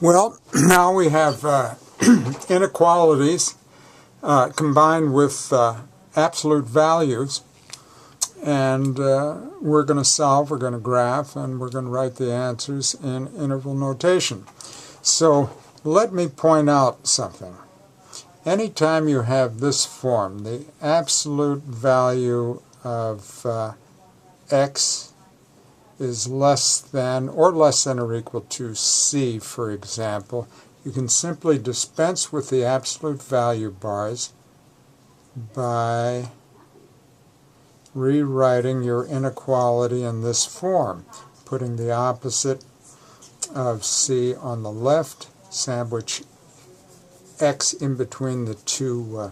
Well, now we have inequalities combined with absolute values, and we're going to solve, we're going to graph, and we're going to write the answers in interval notation. So let me point out something. Anytime you have this form, the absolute value of x is less than or equal to c, for example, you can simply dispense with the absolute value bars by rewriting your inequality in this form, putting the opposite of c on the left, sandwich x in between the two,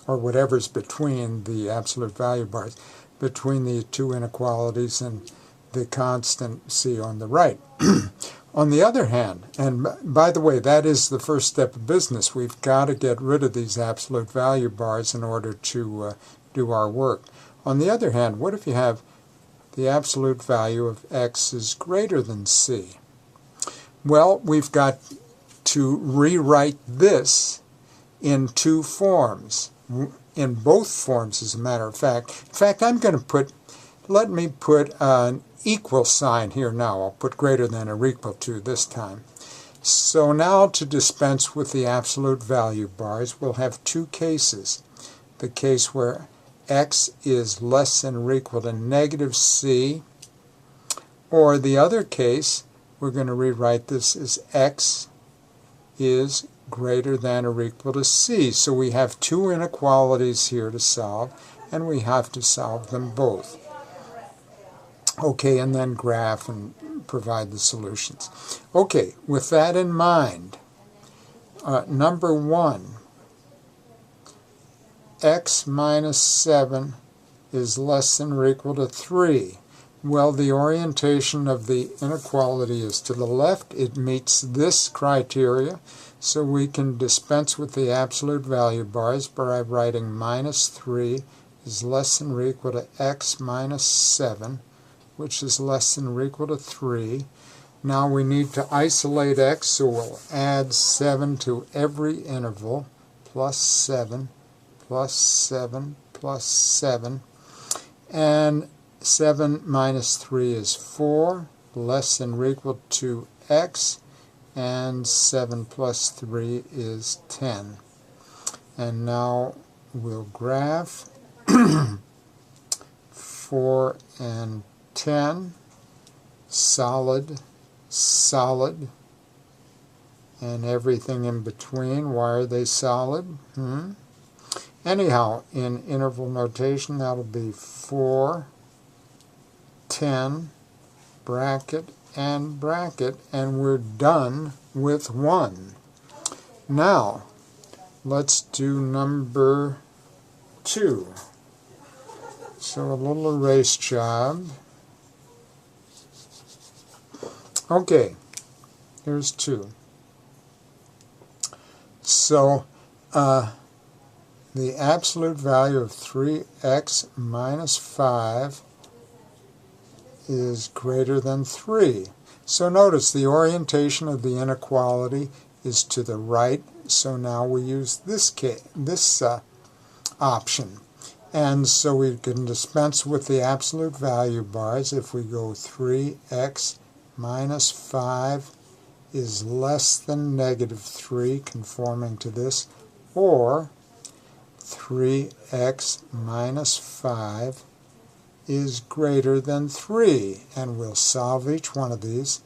or whatever's between the absolute value bars, between the two inequalities, and the constant c on the right. On the other hand, and by the way, that is the first step of business. We've got to get rid of these absolute value bars in order to do our work. On the other hand, what if you have the absolute value of x is greater than c? Well, we've got to rewrite this in two forms, in both forms, as a matter of fact. In fact, let me put an equal sign here now. I'll put greater than or equal to this time. So now, to dispense with the absolute value bars, we'll have two cases. The case where x is less than or equal to negative c, or the other case, we're going to rewrite this as x is greater than or equal to c. So we have two inequalities here to solve, and we have to solve them both. Okay, and then graph and provide the solutions. Okay, with that in mind, number one, x minus 7 is less than or equal to 3. Well, the orientation of the inequality is to the left. It meets this criteria, so we can dispense with the absolute value bars by writing minus 3 is less than or equal to x minus 7, which is less than or equal to 3. Now we need to isolate x, so we'll add 7 to every interval, plus 7, plus 7, plus 7, and 7 minus 3 is 4, less than or equal to x, and 7 plus 3 is 10. And now we'll graph 4 and 10, solid, solid, and everything in between. Why are they solid? Anyhow, in interval notation, that'll be 4, 10, bracket, and bracket, and we're done with 1. Now, let's do number 2. So a little erase job. Okay, here's 2. So the absolute value of 3x minus 5 is greater than 3. So notice the orientation of the inequality is to the right, so now we use this option. And so we can dispense with the absolute value bars if we go 3x minus 5 is less than negative 3, conforming to this, or 3x minus 5 is greater than 3, and we'll solve each one of these.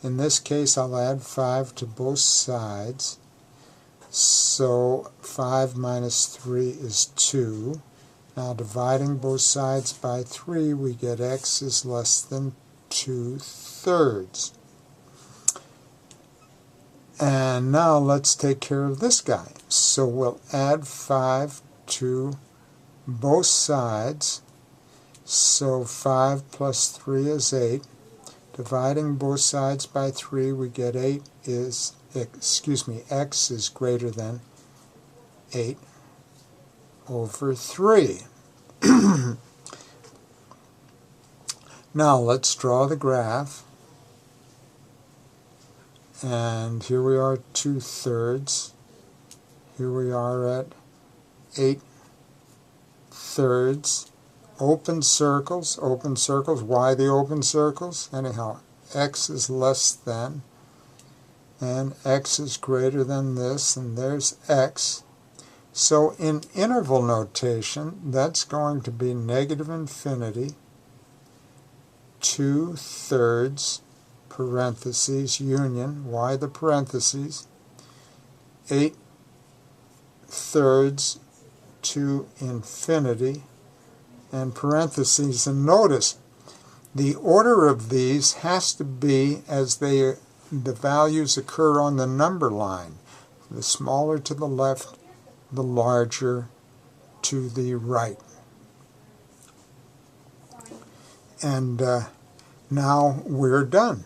In this case, I'll add 5 to both sides, so 5 minus 3 is 2. Now dividing both sides by 3, we get x is less than 2/3. And now let's take care of this guy. So we'll add 5 to both sides. So 5 plus 3 is 8. Dividing both sides by 3, we get x is greater than 8 over 3. Now let's draw the graph. And here we are 2/3. Here we are at 8/3. Open circles. Why the open circles? Anyhow, x is less than, and x is greater than this, and there's x. So in interval notation, that's going to be negative infinity, 2/3, parentheses, union, why the parentheses, 8/3 to infinity, and parentheses. And notice, the order of these has to be as the values occur on the number line. The smaller to the left, the larger to the right. And now we're done.